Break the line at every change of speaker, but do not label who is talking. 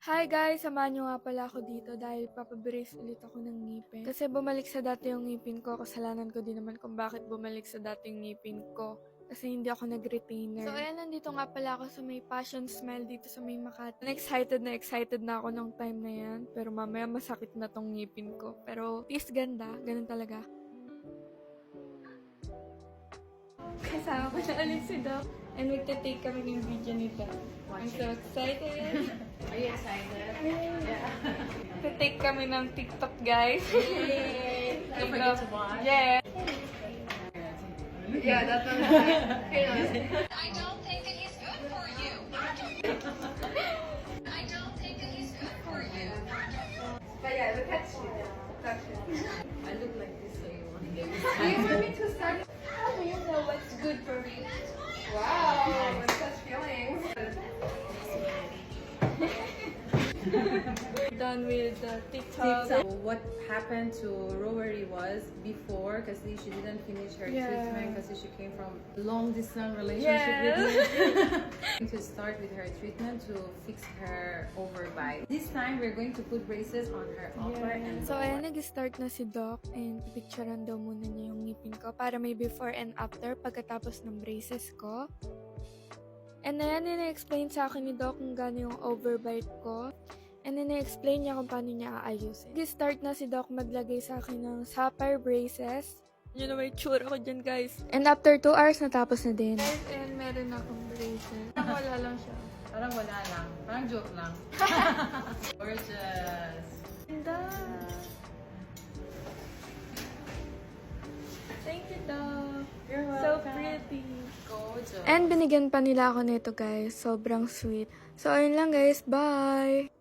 Hi guys! Samahan nyo nga pala ako dito dahil papabrace ulit ako ng ngipin. Kasi bumalik sa dati yung ngipin ko, kasalanan ko din naman kung bakit bumalik sa dating ngipin ko. Kasi hindi ako nag-retainer. So ayan, nandito nga pala ako sa may Passion Smile dito sa may Makati. Excited na ako nung time na yan. Pero mamaya masakit na tong ngipin ko. Pero is ganda, ganun talaga. Kasama ko na ulit si Doc. And magta-take kami ng video nito. I'm so excited!
Are you excited? Yeah.
Magta-take kami ng TikTok, guys.
Yay! Don't forget to watch.
Yeah!
Yeah, that's what I'm saying.
I don't think that he's good for you. I don't think that he's good for you.
But yeah, look at you. I look like this, so you want to get me
Do you want me to start? How do you know what's good for me?
Wow, with such feelings.
Done with the TikTok.
What happened to Rowery was before, because she didn't finish her treatment because she came from long distance relationship with me. To start with her treatment to fix her overbite. This time we're going to put braces on her upper and
So ayan, nag-start na si Doc and picturean daw muna niya yung ngipin ko para may before and after pagkatapos ng braces ko. And then, nina-explain sa akin ni Doc kung gano'n yung overbite ko. And then, na-explain niya kung paano niya aayusin. Nag-start na si Doc maglagay sa akin ng sapphire braces. Yun na may tsura ko dyan, guys. And after 2 hours, natapos na din. And meron akong braces. Wala lang siya.
parang wala lang. Parang joke lang. Gorgeous.
Ganda! Thank you, Doc.
You're
So
welcome.
pretty.
Gorgeous.
And binigyan pa nila ako nito, guys. Sobrang sweet. So, ayun lang, guys. Bye!